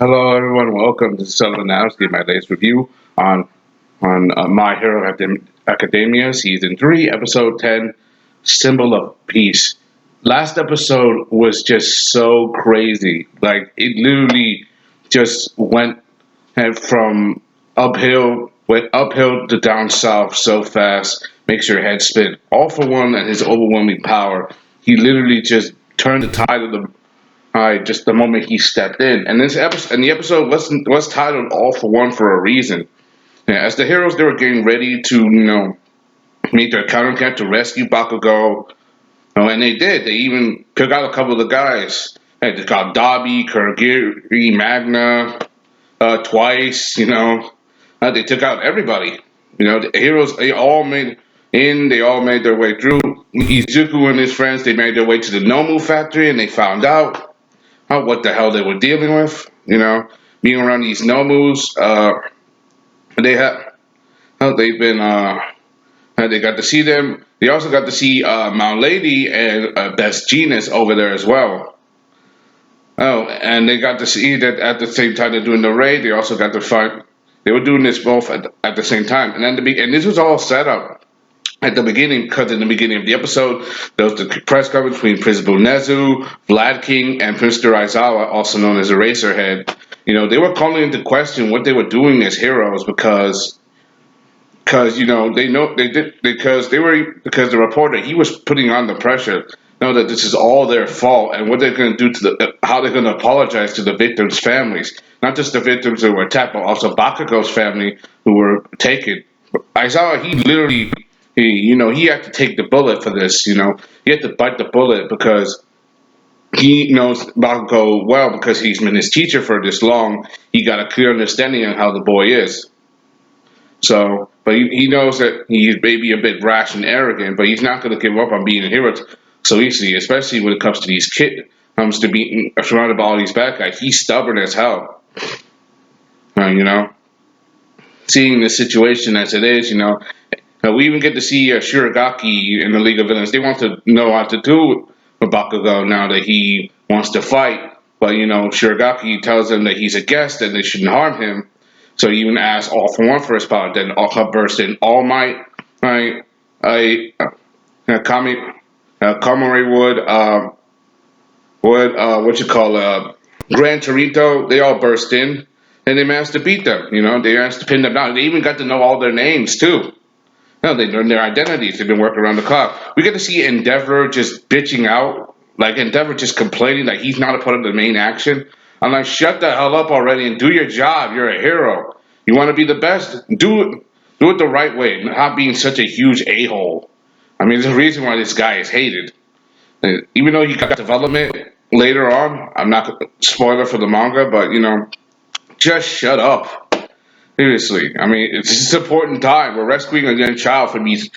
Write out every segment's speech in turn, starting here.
Hello, everyone. Welcome to Sellavin. My latest review on My Hero Academia, Season 3, Episode 10, Symbol of Peace. Last episode was just so crazy. Like, it literally just from went uphill to down south so fast, makes your head spin. All for one and his overwhelming power. He literally just turned the tide of the just the moment he stepped in. And the episode was titled "All for One" for a reason. Yeah, as the heroes, they were getting ready to, meet their countercamp to rescue Bakugo. And they did. They even took out a couple of the guys. They got Dabi, Kurogiri, Magna, twice. They took out everybody. The heroes, they all made their way through. Izuku and his friends, they made their way to the Noumu factory, and they found out what the hell they were dealing with. Being around these Nomus, they have how they've been. They got to see them. They also got to see Mount Lady and Best Genius over there as well. Oh, and they got to see that at the same time they're doing the raid. They also got to find. They were doing this both at the same time, and then and this was all set up at the beginning, because in the beginning of the episode, there was the press conference between Principal Nezu, Vlad King, and Mr. Aizawa, also known as Eraserhead. They were calling into question what they were doing as heroes because they know they did because the reporter, he was putting on the pressure. Know that this is all their fault, and what they're going to do to how they're going to apologize to the victims' families, not just the victims who were attacked, but also Bakugo's family who were taken. Aizawa, he literally, he had to take the bullet for this. He had to bite the bullet because he knows Bakugo well, because he's been his teacher for this long. He got a clear understanding of how the boy is. So, but he knows that he's maybe a bit rash and arrogant, but he's not going to give up on being a hero so easily, especially when it comes to these comes to being surrounded by all these bad guys. He's stubborn as hell. Uh, you know, Seeing the situation as it is, we even get to see Shirogaki in the League of Villains. They want to know what to do with Bakugo now that he wants to fight. But, Shirogaki tells them that he's a guest and they shouldn't harm him. So he even asks All for One for his power. Then All burst in All Might. Right? Kami, Kamari what you call, Gran Torito, they all burst in. And they managed to beat them. They managed to pin them down. They even got to know all their names, too. No, they learned their identities. They've been working around the clock. We get to see Endeavor just bitching out, like Endeavor just complaining that he's not a part of the main action. I'm like, shut the hell up already and do your job. You're a hero. You want to be the best? Do it the right way, not being such a huge a-hole. I mean, there's a reason why this guy is hated. And even though he got development later on, I'm not spoiler for the manga, but just shut up. Seriously, I mean, it's an important time. We're rescuing a young child from these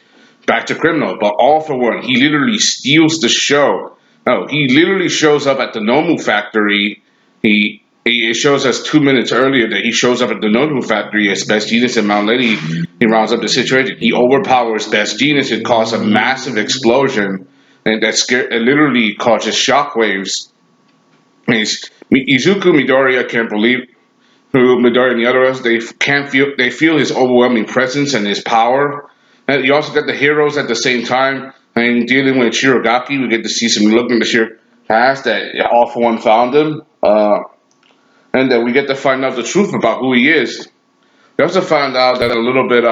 back to criminals, but All for One, he literally steals the show. No, he literally shows up at the Nomu factory. It shows us 2 minutes earlier that he shows up at the Nomu factory as Best Genius and Mount Lady. He rounds up the situation. He overpowers Best Genius and causes a massive explosion, and it literally causes shockwaves. Izuku Midoriya can't believe who Midori and the others, they feel his overwhelming presence and his power. And you also got the heroes at the same time. And dealing with Shirogaki, we get to see some look in the sheer past that All for One found him. And then we get to find out the truth about who he is. We also found out that a little bit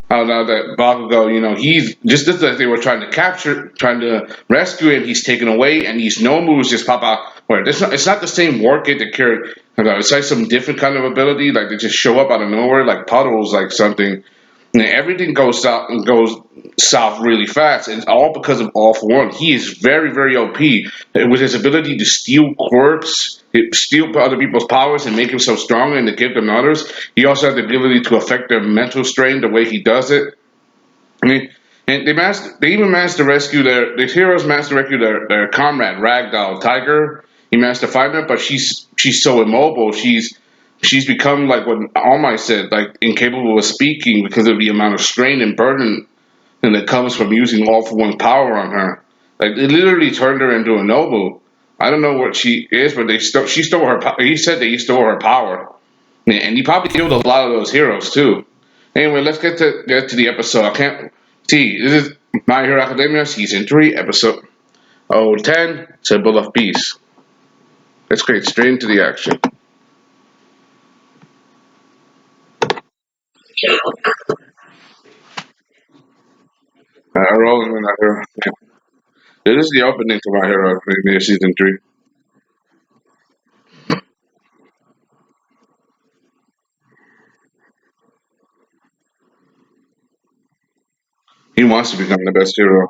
found out that Bakugo, he's just as they were trying to rescue him, he's taken away, and these no moves just pop out. Where it's not the same work it that carry. It's like some different kind of ability, like they just show up out of nowhere, like puddles, like something. And everything goes south really fast, and it's all because of All for One. He is very, very OP with his ability to steal quirks, steal other people's powers, and make himself stronger and to give them others. He also has the ability to affect their mental strain the way he does it. I mean, and they even managed to rescue the heroes managed to rescue their comrade Ragdoll Tiger. He managed to find her, but she's so immobile. She's become like what All Might said, like incapable of speaking because of the amount of strain and burden that comes from using All for One's power on her. Like it literally turned her into a noble. I don't know what she is, but she stole her. He said that he stole her power, and he probably killed a lot of those heroes too. Anyway, let's get to the episode. I can't see. This is My Hero Academia season 3, episode 10, Symbol of Peace. Let's get straight into the action. Rolling in My Hero. Yeah. This is the opening to My Hero Academia season 3. He wants to become the best hero.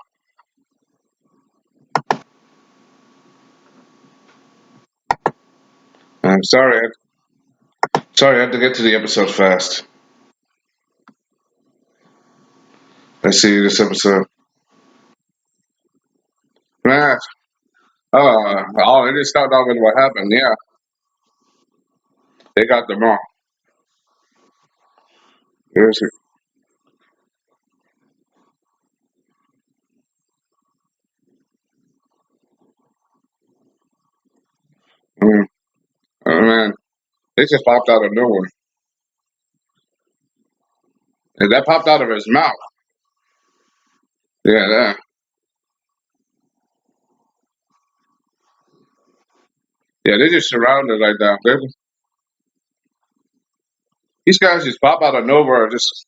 I'm sorry. Sorry, I have to get to the episode fast. Let's see this episode. Man, it just started off with what happened. Yeah, they got them all. Here's it. Mm, oh, man, they just popped out of nowhere. And that popped out of his mouth. Yeah, they just surrounded like that. These guys just pop out of nowhere. Just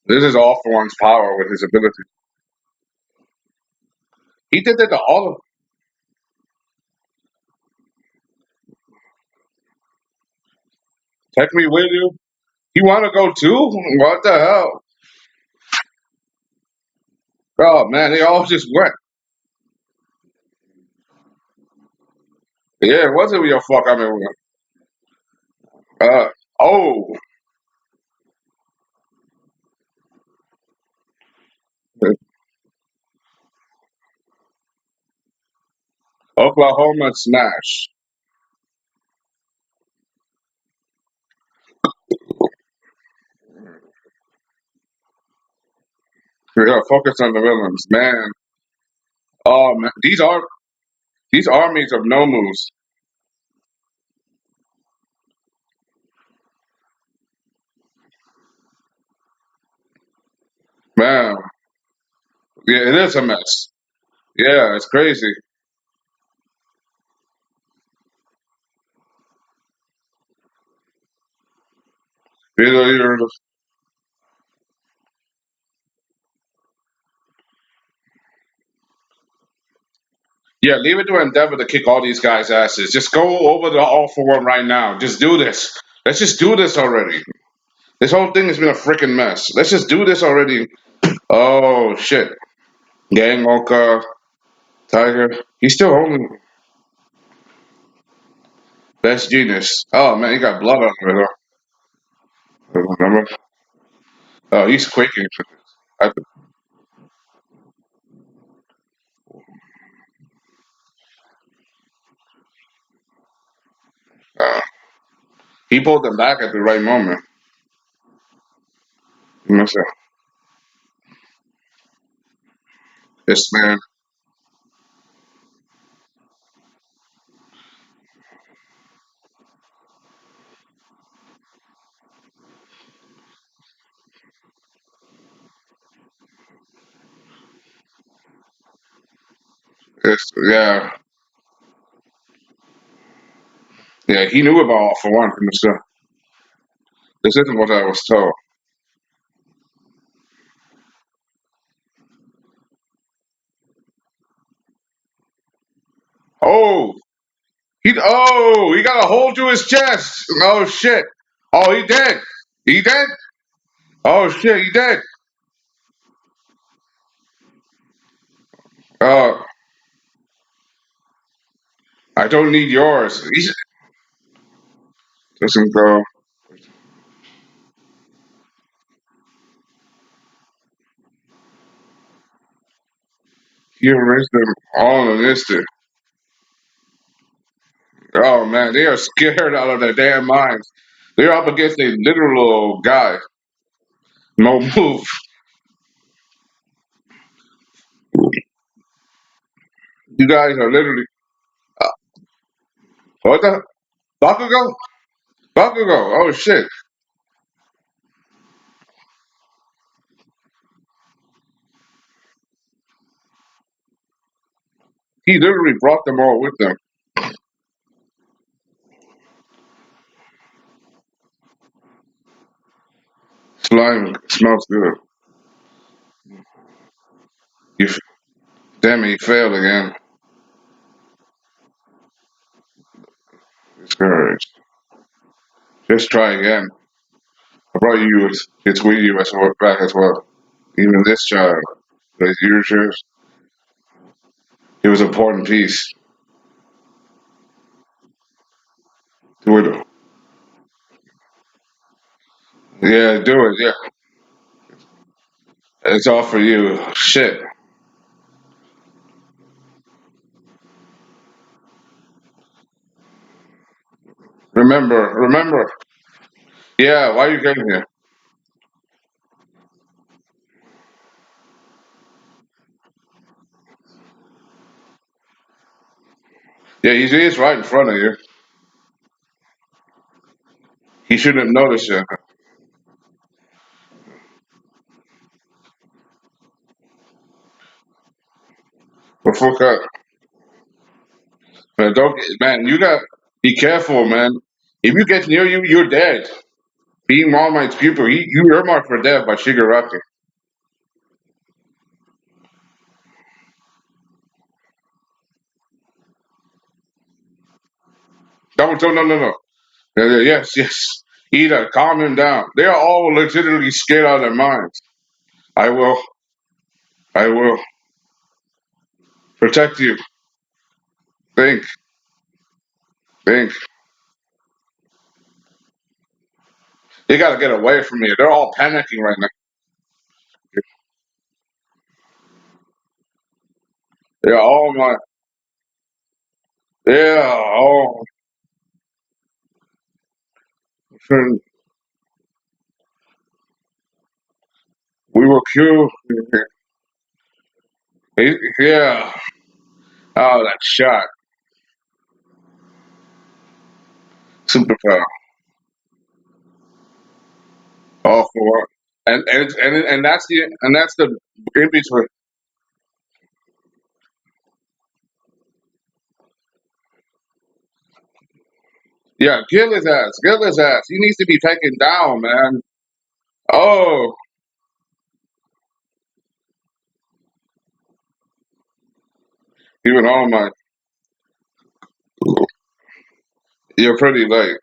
this is all for one's power with his ability. He did that to all of. Take me with you. You want to go too? What the hell? Oh man, they all just went. Yeah, it wasn't your fuck. I mean, uh, oh, Oklahoma smash. We gotta focus on the villains, man. Oh man, these armies of Nomus, man. Yeah, it is a mess. Yeah, it's crazy. You're- Yeah, leave it to Endeavor to kick all these guys' asses. Just go over the All for One right now. Just do this. Let's just do this already. This whole thing has been a freaking mess. Let's just do this already. Oh shit. Gang Oka, Tiger. He's still only best genius. Oh man, he got blood on him. Remember? Oh, he's quaking. I, uh, he pulled them back at the right moment. You must have. This man. Yeah, yeah, he knew about All for One from the start. This isn't what I was told. Oh, he got a hole to his chest. Oh shit. Oh, he dead. He dead. Oh shit, he dead. Uh, I don't need yours. He doesn't go. He erased them all in an instant. Oh man, they are scared out of their damn minds. They're up against a literal guy. No move. You guys are literally uh, what the Bakugo? Bakugo. Oh shit. He literally brought them all with him. Slime smells good. You, damn it, he failed again. Discouraged. Just try again. I brought you it's with you as well, back as well. Even this child, his yours, it was an important piece. Do it. Yeah, do it. Yeah, it's all for you. Shit. Remember. Yeah, why you came here? Yeah, he is right in front of you. He shouldn't have noticed you. Before cut, man, don't man. You got be careful, man. If you get near you, you're dead. Being All Might's pupil, you earmarked for death by Shigaraki. No. Yes. Ida, calm him down. They are all legitimately scared out of their minds. I will, I will protect you. Think, think. You gotta get away from me. They're all panicking right now. They're all my, yeah, oh, friend, we will kill. Yeah. Oh, that shot. Superpower. All for and that's the in between. Yeah, kill his ass. Kill his ass. He needs to be taken down, man. Oh, even all my. You're pretty late.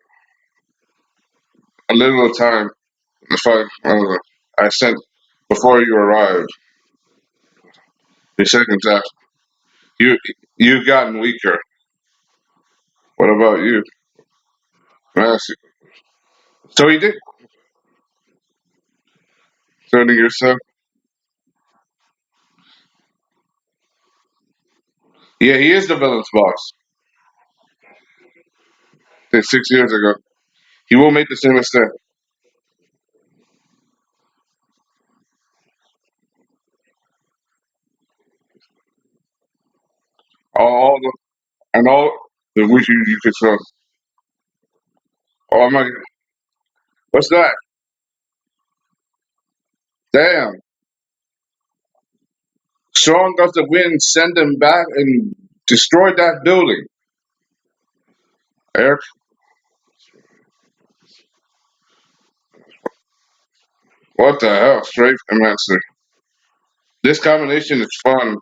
A little time. If I sent before you arrived. Your seconds after. You you've gotten weaker. What about you? Master? So he did turning yourself. Yeah, he is the villain's boss. 6 years ago. He will make the same mistake. All the and all the wish you could show. Oh my! What's that? Damn! Strong as the wind, send them back and destroy that building. Eric, what the hell? Straight master. This combination is fun.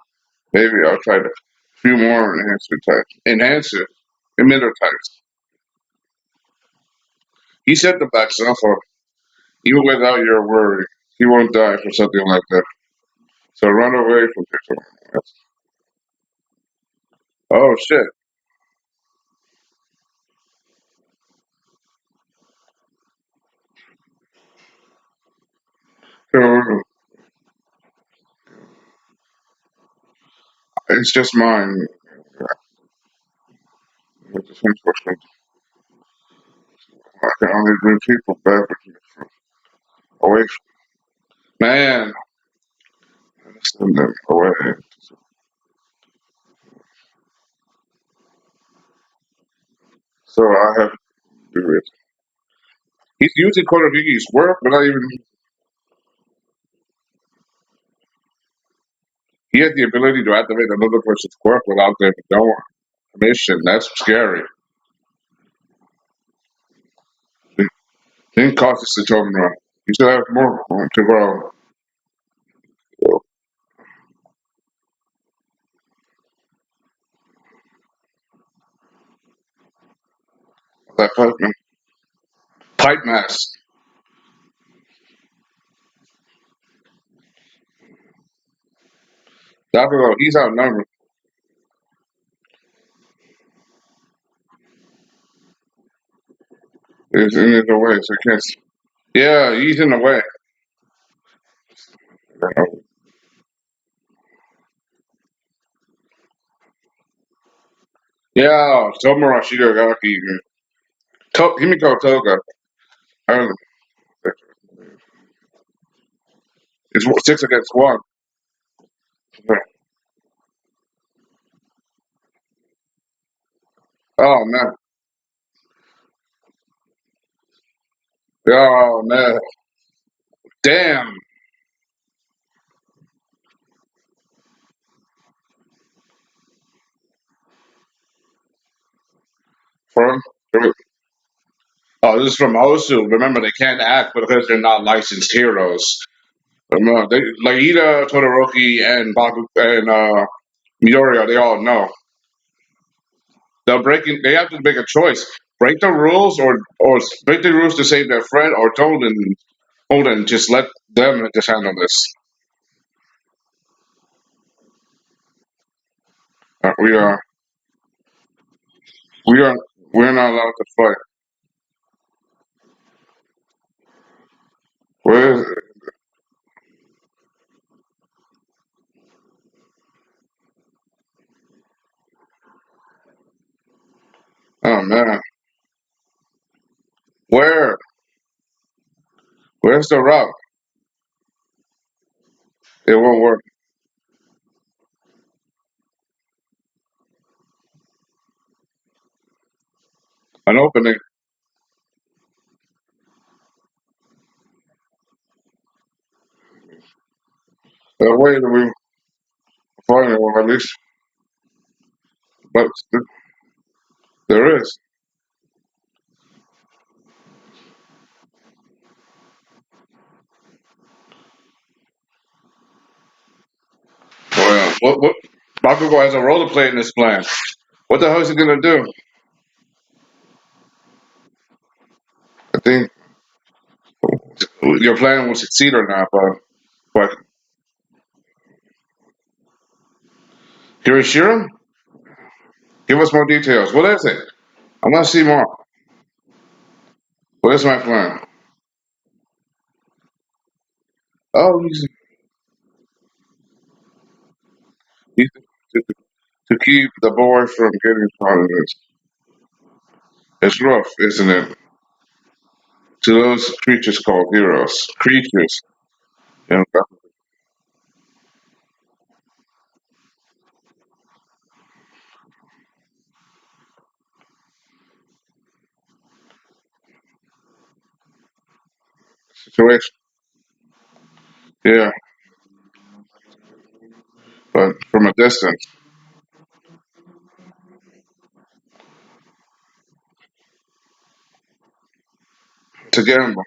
Maybe I'll try to few more enhancer types. Enhancer, emitter types. He set the back off for even without your worry. He won't die for something like that. So run away from this. Oh shit! So, it's just mine. Unfortunately, I can only bring people back away. Man, send them away. So I have to do it. He's using Kotogiki's work, but not even. He has the ability to activate another person's quirk without their no permission. That's scary. Didn't cost us the Tomura. You still have more to grow. So, that pipe mask. Bakugo, he's outnumbered. He's in his way, so he can't. Yeah, he's in the way. Yeah, Tomura Shigagaki. Himiko Toga. I It's 6 against 1. Oh man. Oh man. Damn. From oh, this is from Osu. Remember, they can't act because they're not licensed heroes. Remember, they, like Ida, Todoroki, and Baku and Midoriya, they all know. They're breaking. They have to make a choice: break the rules, or break the rules to save their friend, or hold and just let them just handle this. We are we are we're not allowed to fight. Where is it? Oh man, where where's the route? It won't work. An opening. A way that we find it, or at least, but there is. Well, what Bakugo has a role to play in this plan. What the hell is he gonna do? I think your plan will succeed or not, but Kirishiro, give us more details. What is it? I want to see more. What is my plan? Oh, he's to keep the boy from getting caught in this. It's rough, isn't it? To those creatures called heroes. Creatures. You know, that's the situation. Yeah, but from a distance. To gamble.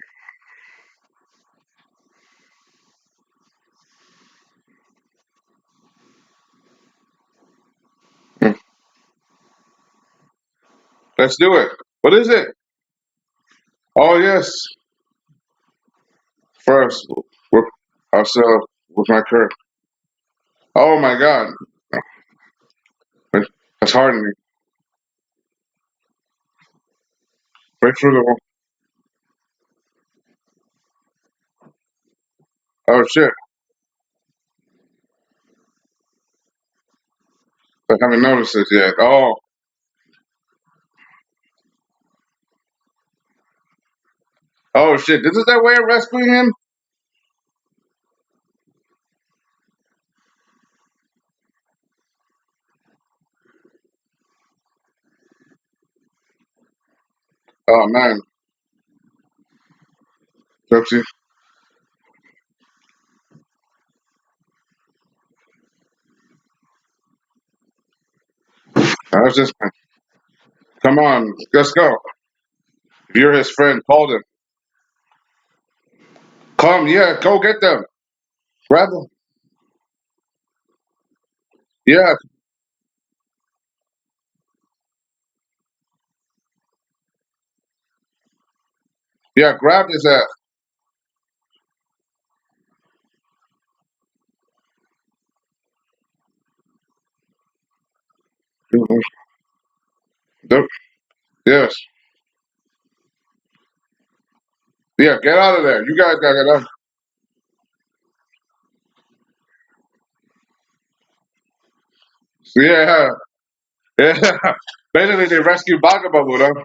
Mm. Let's do it. What is it? Oh, yes. First, with ourselves, with my curse. Oh, my God. That's hardening. Break through the wall. Oh, shit. I haven't noticed this yet. Oh, Oh shit! This is their way of rescuing him. Oh man, Pepsi. I was just come on, let's go. If you're his friend, call them. Come, yeah, go get them. Grab them. Yeah, yeah, grab his ass. Don't- Yes, yeah, get out of there. You guys gotta get out. Yeah, yeah. Basically, they rescued Bakugo, though.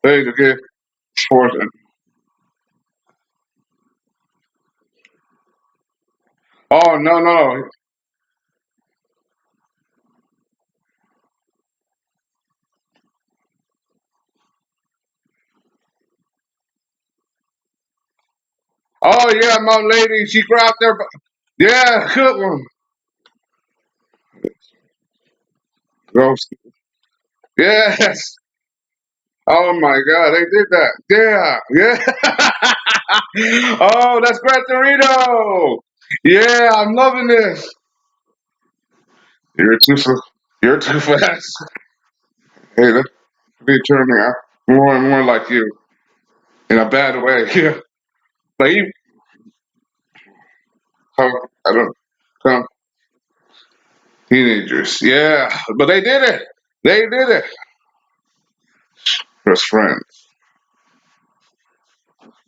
Hey, okay, force. Oh no, no. Oh yeah, my lady, she grabbed their. Yeah, good one. Gross. Yes. Oh my God, they did that. Yeah, yeah. Oh, that's Gran Torino. Yeah, I'm loving this. You're too fast. You're too fast. Hey, let's be turning out more and more like you in a bad way. Yeah, but you come. I don't come teenagers. Yeah, but they did it. They did it. Best friends.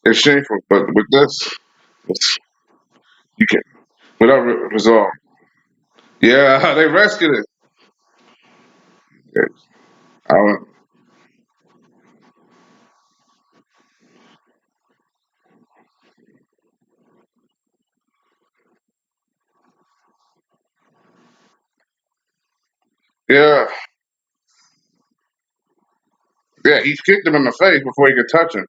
It's shameful, but with this, it's, you can without resolve. Yeah, they rescued it. Yeah, I went, yeah, yeah. He kicked him in the face before he could touch him.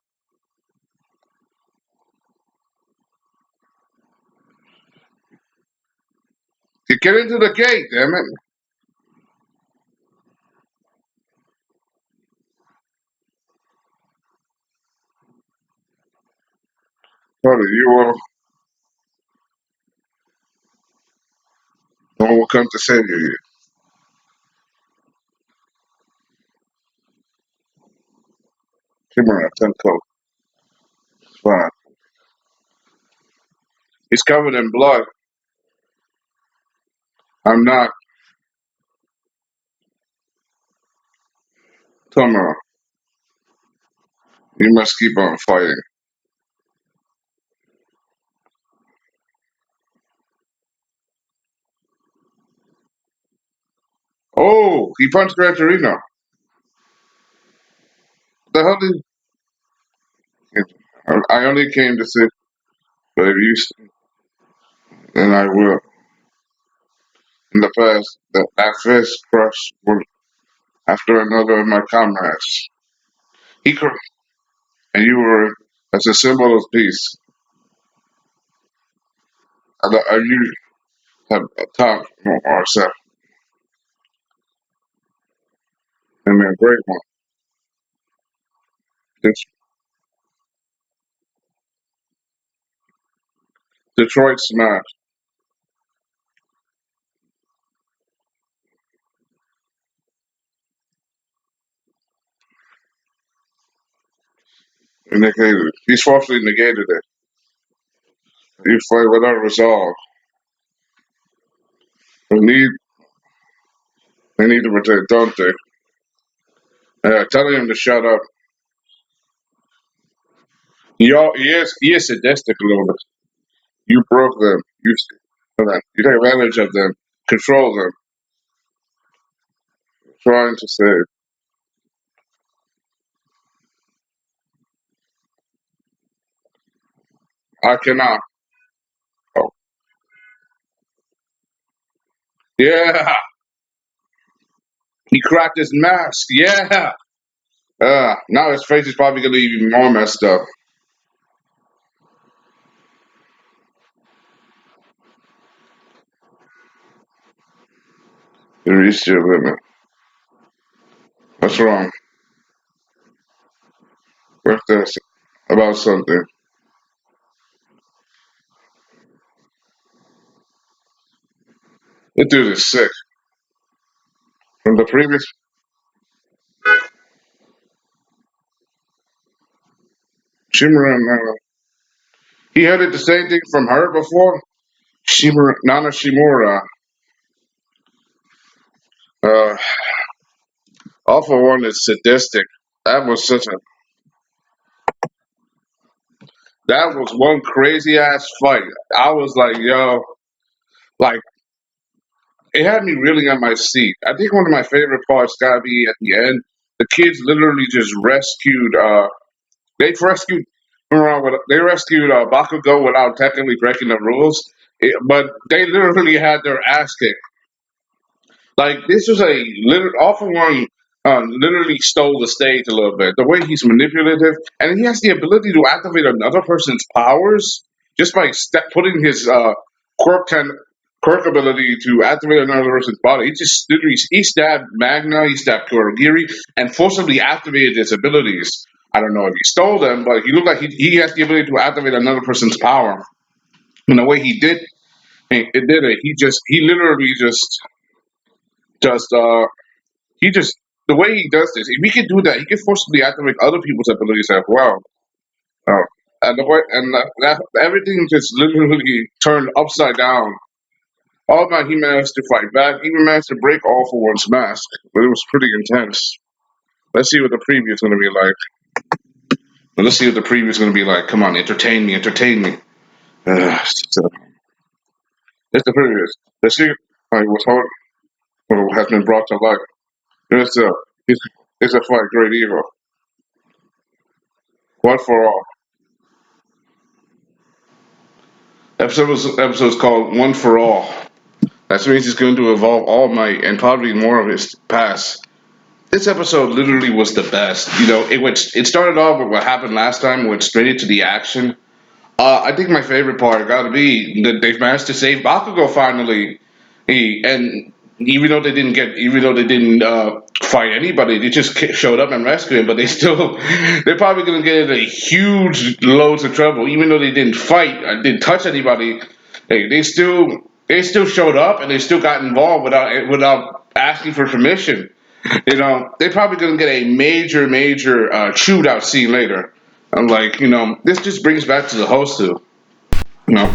You get into the gate, damn it! Brother, you will. No one will come to save you. Come on, Tenko. It's fine. He's covered in blood. I'm not. Tomorrow. You must keep on fighting. Oh, he punched Gran Torino. The hell did I only came to say, but if you, then I will. In the past, that fist crush one after another of my comrades. He cr- and you were as a symbol of peace. You have talked ourselves and been a great one. This Detroit smash negated. He's falsely negated it. You fight without resolve. They need, they need to protect, don't they? Telling him to shut up. He is sadistic a little bit. You broke them. You take advantage of them, control them, trying to save. I cannot. Oh, yeah, he cracked his mask. Yeah. Now his face is probably gonna be even more messed up. You reached your limit. What's wrong? What's this? About something. This dude is sick. From the previous Shimura and he had it the same thing from her before. Shimura, Nana Shimura. Uh, Alpha One is sadistic. That was such a that was one crazy ass fight. I was like, yo, like it had me really on my seat. I think one of my favorite parts gotta be at the end. The kids literally just rescued. They rescued. They rescued Bakugo without technically breaking the rules, but they literally had their ass kicked. Like this was a awful one. Literally stole the stage a little bit. The way he's manipulative, and he has the ability to activate another person's powers just by putting his quirk ten, quirk ability to activate another person's body. He just literally he stabbed Magna, he stabbed Kurogiri, and forcibly activated his abilities. I don't know if he stole them, but he looked like he has the ability to activate another person's power. And the way he did it did it. He literally just he just the way he does this, if he could do that, he could forcibly activate other people's abilities as well. Uh, and the way and everything just literally turned upside down. All night he managed to fight back, even managed to break all for one's mask, but it was pretty intense. Let's see what the preview is going to be like. Let's see what the preview is going to be like. Come on, entertain me, entertain me. So, it's the preview. The secret was hard, has been brought to light. It's a it's, it's a fight, great evil. One for all. Episode's called One for All. That means he's going to evolve All Might and probably more of his past. This episode literally was the best. You know, it started off with what happened last time, went straight into the action. I think my favorite part got to be that they've managed to save Bakugo finally. And even though they didn't fight anybody, they just showed up and rescued him. But they're probably gonna get in a huge loads of trouble. Even though they didn't fight, didn't touch anybody, they still showed up and they still got involved without asking for permission. You know, they're probably gonna get a major shootout scene later. I'm like, this just brings back to the host too. You know,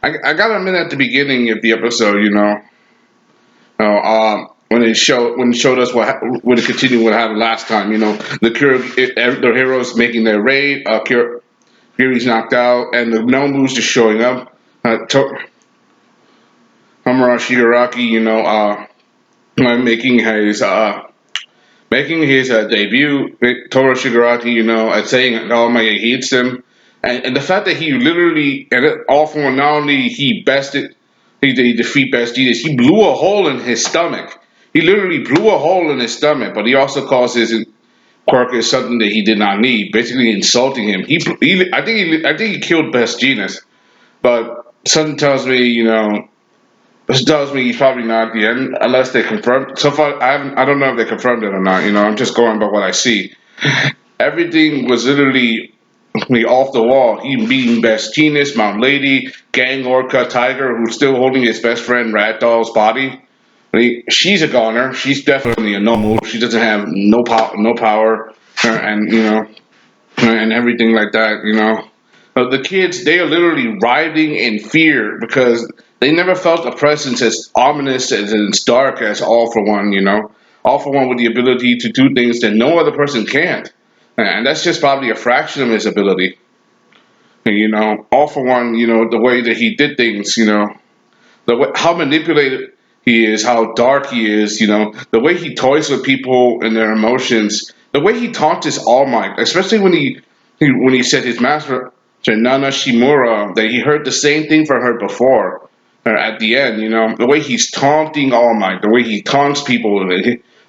I gotta admit at the beginning of the episode, when it showed us what it continued what happened last time. The heroes making their raid. Fury's knocked out, and the Nomu's just showing up. Hamura Shigaraki, making his debut. Toro Shigaraki, saying All Might hates him, and the fact that he literally and all for one, not only he defeat Best Genius, he blew a hole in his stomach. He literally blew a hole in his stomach, but he also caused his quirk is something that he did not need, basically insulting him. I think he killed Best Genius, but something tells me, this tells me he's probably not at the end unless they confirm. So far, I don't know if they confirmed it or not. I'm just going by what I see. Everything was literally off the wall. He beating Best Genius, Mount Lady, Gang Orca, Tiger, who's still holding his best friend Ragdoll's body. She's a goner. She's definitely a no move. She doesn't have no power, and and everything like that. The kids, they are literally writhing in fear because they never felt a presence as ominous and as dark as All for One. All for One with the ability to do things that no other person can't, and that's just probably a fraction of his ability. All for One, the way that he did things, how manipulated he is, how dark he is, the way he toys with people and their emotions, the way he taunts his All Might, especially when he said his master to Nana Shimura that he heard the same thing from her before. At the end, the way he's taunting All Might, the way he taunts people,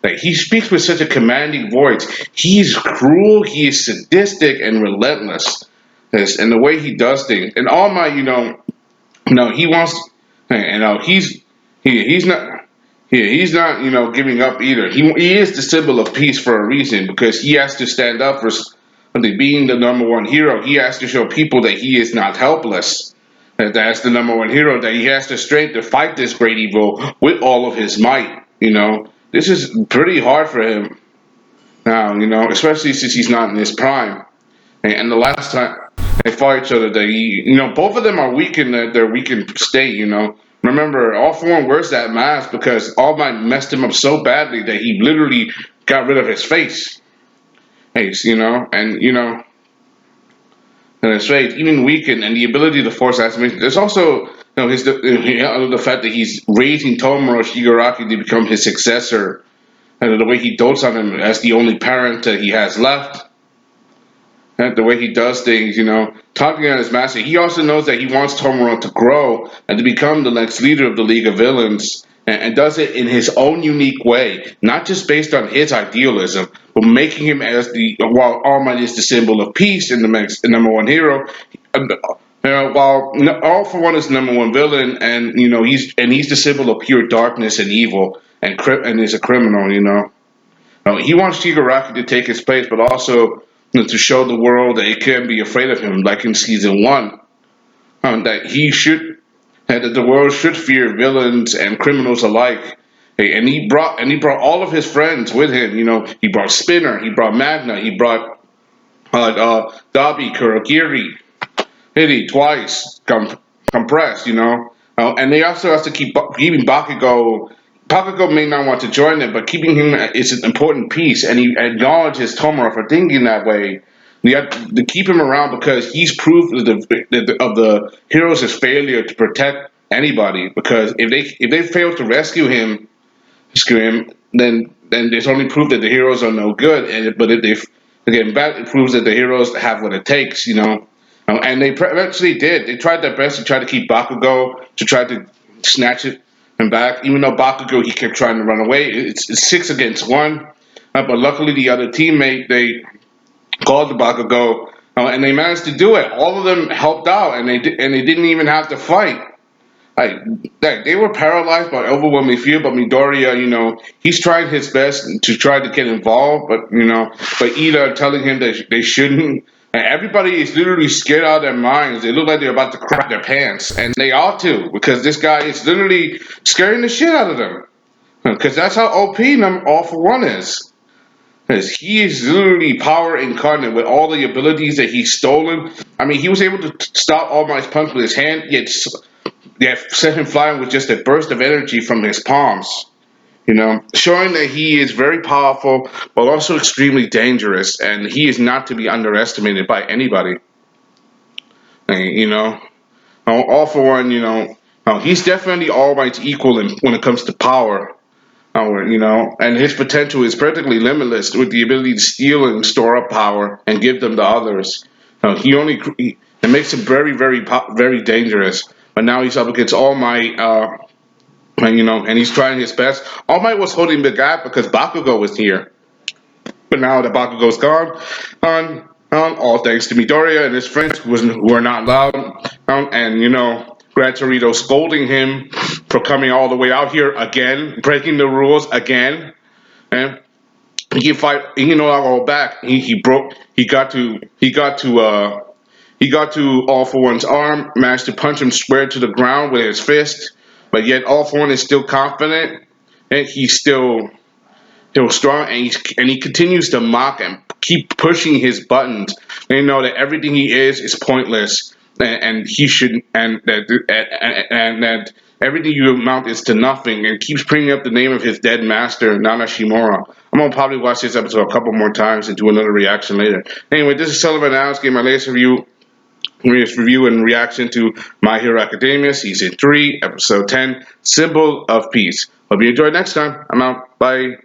like he speaks with such a commanding voice. He's cruel, he is sadistic and relentless. Yes, and the way he does things, and All Might, no, he wants, he's not. He's not, giving up either. He is the symbol of peace for a reason because he has to stand up for being the number one hero. He has to show people that he is not helpless. That's the number one hero. That he has the strength to fight this great evil with all of his might. This is pretty hard for him now. Especially since he's not in his prime. And the last time they fought each other, both of them are weak in their weakened state. Remember, All For One wears that mask because All Might messed him up so badly that he literally got rid of his face. And his face even weakened, and the ability to force transformation. There's also, the fact that he's raising Tomura Shigaraki to become his successor, and the way he dotes on him as the only parent that he has left. And the way he does things, talking on his master, he also knows that he wants Tomura to grow and to become the next leader of the League of Villains, and does it in his own unique way, not just based on his idealism, but making him as while All Might is the symbol of peace and the number one hero. While All For One is the number one villain, and he's the symbol of pure darkness and evil, and is a criminal. He wants Shigaraki to take his place, but also to show the world that it can be afraid of him, like in season one, that that the world should fear villains and criminals alike. Hey, and he brought all of his friends with him. He brought Spinner, he brought Magna, he brought Dabi, Kurogiri, Hidi twice, compressed. And they also have to keep keeping Bakugo. Bakugo may not want to join them, but keeping him is an important piece, and he acknowledges Tomura for thinking that way. You have to keep him around because he's proof of the heroes' failure to protect anybody. Because if they fail to rescue him, then there's only proof that the heroes are no good. But if they get back, it proves that the heroes have what it takes. And they eventually did. They tried their best to try to keep Bakugo, to try to snatch it and back. Even though Bakugo, he kept trying to run away. It's 6 against 1. But luckily, the other teammate, they called the Bakugo, and they managed to do it. All of them helped out, and they didn't even have to fight. They were paralyzed by overwhelming fear. But Midoriya, he's trying his best to try to get involved, but Ida telling him that they shouldn't. And everybody is literally scared out of their minds. They look like they're about to crap their pants, and they ought to, because this guy is literally scaring the shit out of them. Because that's how OP All For One is. Because he is literally power incarnate with all the abilities that he's stolen. I mean, he was able to stop All Might's punch with his hand, yet sent him flying with just a burst of energy from his palms. Showing that he is very powerful, but also extremely dangerous, and he is not to be underestimated by anybody. And, All For One, he's definitely All Might's equal when it comes to power. And his potential is practically limitless with the ability to steal and store up power and give them to others. It makes him very, very, very dangerous. But now he's up against All Might, and he's trying his best. All Might was holding the gap because Bakugo was here, but now that Bakugo's gone, all thanks to Midoriya and his friends who are not loud, and Gran Torito scolding him for coming all the way out here again, breaking the rules again, and he can fight. He can no longer go back. He got to All For One's arm, managed to punch him square to the ground with his fist, but yet All For One is still confident, and he's strong, and he continues to mock and keep pushing his buttons. They know that everything he is pointless, and he should, and that everything you amount is to nothing, and keeps bringing up the name of his dead master, Nana Shimura. I'm gonna probably watch this episode a couple more times and do another reaction later. Anyway, this is Sellavin asking my latest review and reaction to My Hero Academia Season 3, Episode 10, Symbol of Peace. Hope you enjoy next time. I'm out. Bye.